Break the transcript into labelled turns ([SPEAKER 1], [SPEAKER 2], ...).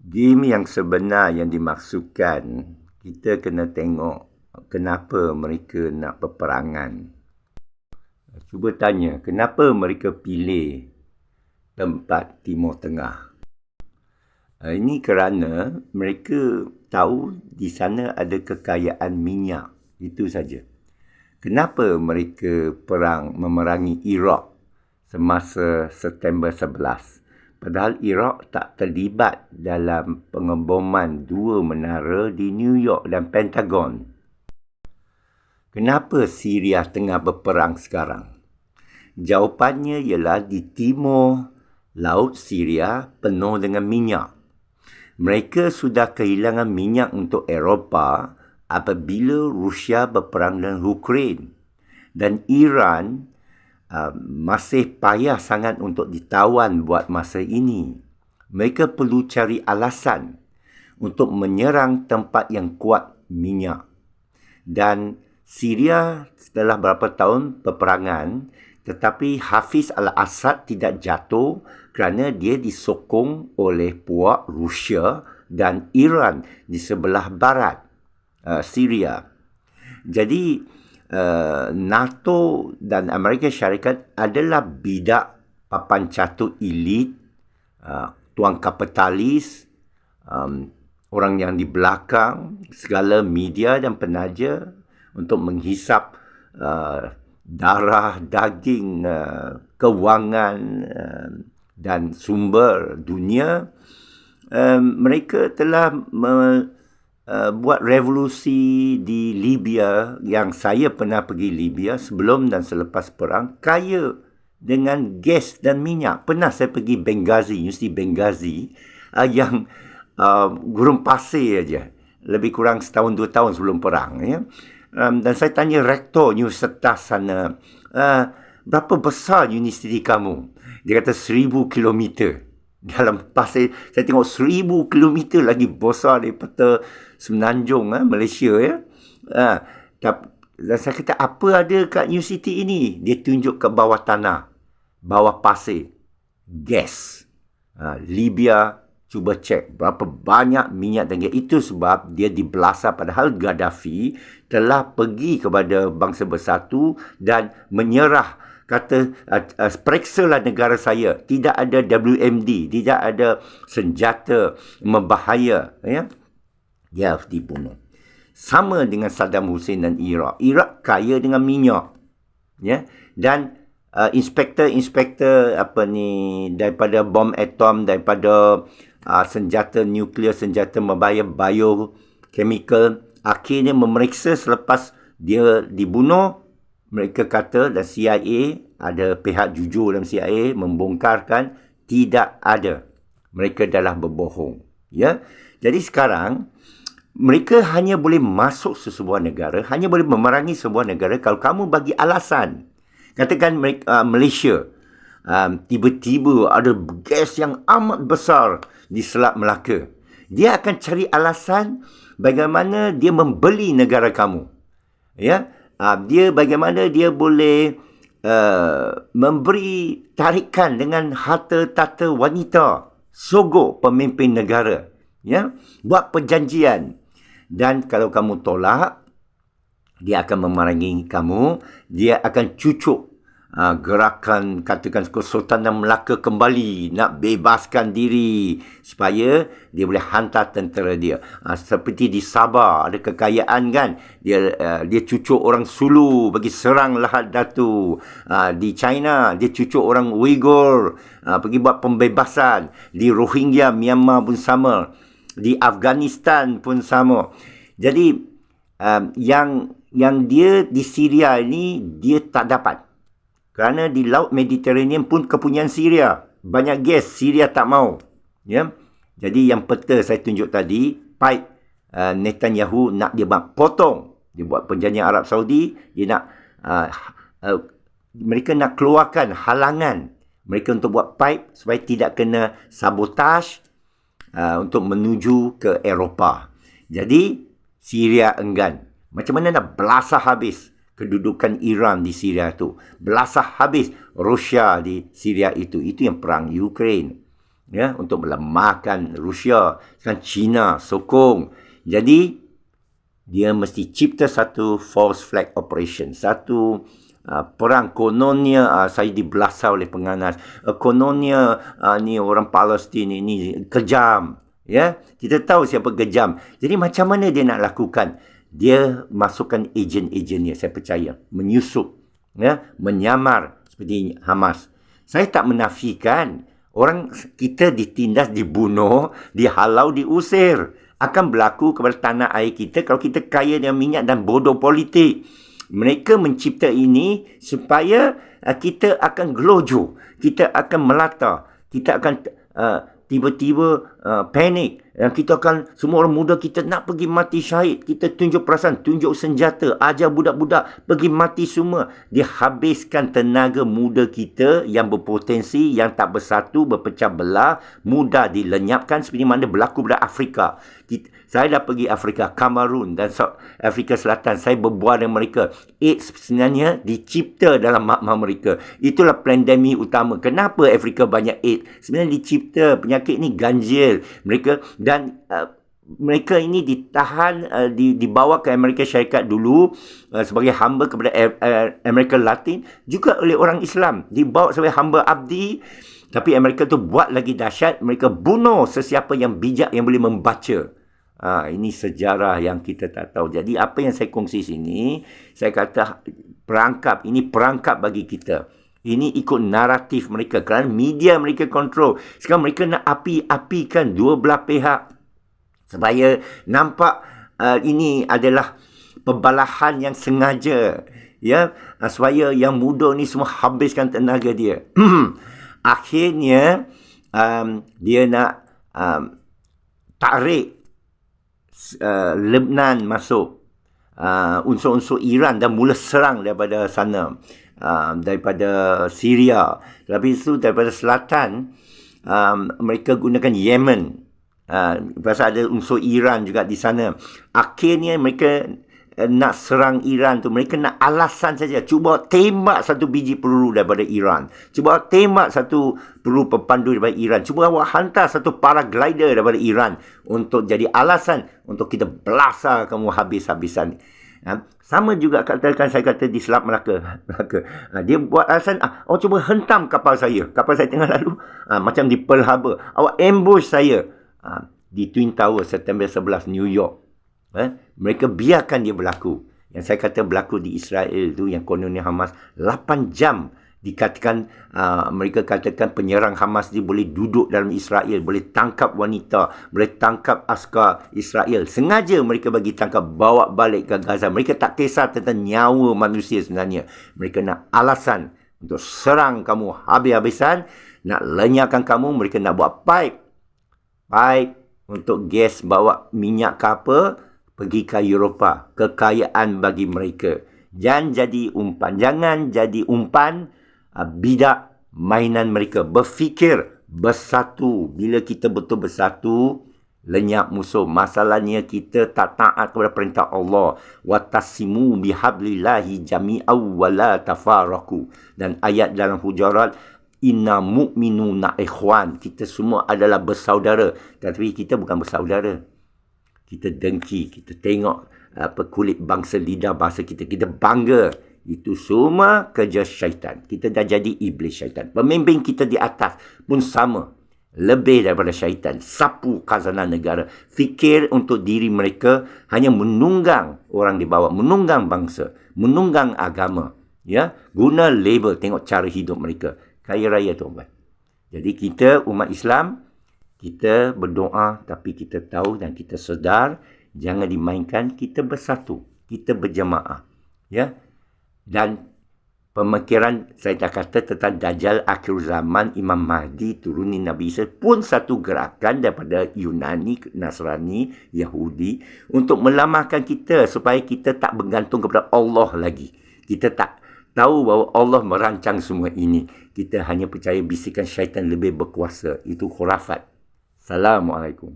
[SPEAKER 1] Game yang sebenar yang dimaksudkan, kita kena tengok kenapa mereka nak peperangan. Cuba tanya, kenapa mereka pilih tempat Timur Tengah? Ini kerana mereka tahu di sana ada kekayaan minyak. Itu saja. Kenapa mereka memerangi Iraq semasa September 11? Padahal Iraq tak terlibat dalam pengeboman dua menara di New York dan Pentagon. Kenapa Syria tengah berperang sekarang? Jawapannya ialah di timur laut Syria penuh dengan minyak. Mereka sudah kehilangan minyak untuk Eropah apabila Rusia berperang dengan Ukraine. Dan Iran masih payah sangat untuk ditawan buat masa ini. Mereka perlu cari alasan untuk menyerang tempat yang kuat minyak. Dan Syria setelah berapa tahun peperangan, tetapi Hafiz al-Assad tidak jatuh kerana dia disokong oleh puak Rusia dan Iran di sebelah barat Syria. Jadi NATO dan Amerika Syarikat adalah bidak papan catur elit, tuan kapitalis, orang yang di belakang segala media dan penaja untuk menghisap darah, daging, kewangan dan sumber dunia. Mereka telah buat revolusi di Libya, yang saya pernah pergi Libya sebelum dan selepas perang, kaya dengan gas dan minyak. Pernah saya pergi Benghazi, Universiti Benghazi, yang gurun pasir aja, lebih kurang setahun 2 tahun sebelum perang. Ya. Dan saya tanya rektor universitas sana, berapa besar universiti kamu? Dia kata 1,000 kilometer. Dalam pasir, saya tengok 1,000 kilometer lagi besar daripada Semenanjung, Malaysia. Ya. Dan saya kata, apa ada kat universiti ini? Dia tunjuk ke bawah tanah, bawah pasir, gas. Libya, cuba cek berapa banyak minyak dan gas. Itu sebab dia dibelasah, padahal Gaddafi telah pergi kepada Bangsa Bersatu dan menyerah. Kata, periksalah negara saya. Tidak ada WMD, tidak ada senjata membahaya. Ya? Dia harus dibunuh. Sama dengan Saddam Hussein dan Iraq. Iraq kaya dengan minyak. Ya? Dan inspektor daripada bom atom, daripada senjata nuklear, senjata membahaya, biochemical, akhirnya memeriksa selepas dia dibunuh. Mereka kata, dan CIA, ada pihak jujur dalam CIA membongkarkan, tidak ada. Mereka adalah berbohong. Ya? Jadi sekarang, mereka hanya boleh masuk sebuah negara, hanya boleh memerangi sebuah negara kalau kamu bagi alasan. Katakan Malaysia, tiba-tiba ada gas yang amat besar di Selat Melaka. Dia akan cari alasan bagaimana dia membeli negara kamu. Ya? Dia bagaimana dia boleh memberi tarikan dengan harta tata wanita, sogok pemimpin negara. Ya? Buat perjanjian. Dan kalau kamu tolak, dia akan memerangi kamu. Dia akan cucuk gerakan, katakan Kesultanan Melaka kembali, nak bebaskan diri supaya dia boleh hantar tentera dia. Seperti di Sabah ada kekayaan kan, dia cucuk orang Sulu bagi serang Lahad Datu. Di China dia cucuk orang Uyghur pergi buat pembebasan. Di Rohingya Myanmar pun sama, di Afghanistan pun sama. Jadi yang dia di Syria ini dia tak dapat. Kerana di Laut Mediterranean pun kepunyaan Syria. Banyak gas, Syria tak mau. Ya? Jadi yang peta saya tunjuk tadi, pipe Netanyahu nak dia potong. Dia buat perjanjian Arab Saudi, dia nak mereka nak keluarkan halangan mereka untuk buat pipe supaya tidak kena sabotaj untuk menuju ke Eropah. Jadi Syria enggan. Macam mana nak belasah habis kedudukan Iran di Syria itu, belasah habis Rusia di Syria itu. Itu yang perang Ukraine. ya, untuk melemahkan Rusia. Sekarang China sokong. Jadi dia mesti cipta satu false flag operation, satu perang. Kononnya saya dibelasah oleh penganas, kononnya ni orang Palestin ini kejam, ya, kita tahu siapa kejam. Jadi macam mana dia nak lakukan? Dia masukkan ejen-ejennya, saya percaya, menyusup, ya, menyamar seperti Hamas. Saya tak menafikan orang kita ditindas, dibunuh, dihalau, diusir. Akan berlaku kepada tanah air kita kalau kita kaya dengan minyak dan bodoh politik. Mereka mencipta ini supaya kita akan gelojoh, kita akan melata, kita akan tiba-tiba panik. Dan kita akan, semua orang muda kita nak pergi mati syahid. Kita tunjuk perasaan, tunjuk senjata, ajar budak-budak pergi mati semua. Dihabiskan tenaga muda kita yang berpotensi, yang tak bersatu, berpecah belah, mudah dilenyapkan seperti mana berlaku pada Afrika. Saya dah pergi Afrika, Kamerun dan Afrika Selatan. Saya berbual dengan mereka. AIDS sebenarnya dicipta dalam mak-mak mereka. Itulah pandemik utama. Kenapa Afrika banyak AIDS? Sebenarnya dicipta penyakit ni ganjil. Mereka ini ditahan, dibawa ke Amerika Syarikat dulu sebagai hamba kepada Amerika Latin, juga oleh orang Islam. Dibawa sebagai hamba abdi. Tapi Amerika tu buat lagi dahsyat. Mereka bunuh sesiapa yang bijak yang boleh membaca. Ini sejarah yang kita tak tahu. Jadi apa yang saya kongsi sini, saya kata ini perangkap bagi kita. Ini ikut naratif mereka kerana media mereka kontrol. Sekarang mereka nak api-apikan dua belah pihak supaya nampak ini adalah pembalahan yang sengaja, ya, supaya yang muda ni semua habiskan tenaga dia. Akhirnya dia nak tarik Lebanon masuk, unsur-unsur Iran dan mula serang daripada sana, daripada Syria. Habis itu daripada selatan mereka gunakan Yemen, pasal ada unsur Iran juga di sana. Akhirnya mereka nak serang Iran tu, mereka nak alasan saja. Cuba tembak satu biji peluru daripada Iran. Cuba tembak satu peluru pepandu daripada Iran. Cuba awak hantar satu paraglider daripada Iran untuk jadi alasan untuk kita belasah kamu habis-habisan. Sama juga katakan saya kata di Selat Melaka. Dia buat alasan, awak cuba hentam kapal saya. Kapal saya tengah lalu. Macam di Pearl Harbor. Awak ambush saya. Di Twin Tower September 11 New York. Mereka biarkan dia berlaku. Yang saya kata berlaku di Israel tu, yang kononnya Hamas 8 jam dikatakan, mereka katakan penyerang Hamas ni boleh duduk dalam Israel, boleh tangkap wanita, boleh tangkap askar Israel. Sengaja mereka bagi tangkap, bawa balik ke Gaza. Mereka tak kisah tentang nyawa manusia sebenarnya. Mereka nak alasan untuk serang kamu habis-habisan, nak lenyapkan kamu. Mereka nak buat pipe untuk gas, bawa minyak ke apa, pergi ke Eropah. Kekayaan bagi mereka. Jangan jadi umpan bidak mainan mereka. Berfikir bersatu. Bila kita betul bersatu, lenyap musuh. Masalahnya kita tak taat kepada perintah Allah. Watasimu bihablillahi jami'aw wa la tafaraku. Dan ayat dalam Hujurat, inna mu'minuna ikhwan. Kita semua adalah bersaudara. Tapi kita bukan bersaudara. Kita dengki, kita tengok kulit bangsa, lidah bangsa kita. Kita bangga. Itu semua kerja syaitan. Kita dah jadi iblis syaitan. Pemimpin kita di atas pun sama. Lebih daripada syaitan. Sapu khazanah negara. Fikir untuk diri mereka hanya menunggang orang di bawah. Menunggang bangsa. Menunggang agama. Ya, guna label, tengok cara hidup mereka. Kaya raya tuan-tuan. Jadi kita umat Islam, kita berdoa tapi kita tahu dan kita sedar jangan dimainkan. Kita bersatu, kita berjemaah, ya. Dan pemikiran saya dah kata tentang Dajjal akhir zaman, Imam Mahdi turunin Nabi Isa pun satu gerakan daripada Yunani, Nasrani, Yahudi untuk melamahkan kita supaya kita tak bergantung kepada Allah lagi. Kita tak tahu bahawa Allah merancang semua ini. Kita hanya percaya bisikan syaitan lebih berkuasa. Itu khurafat. Assalamualaikum.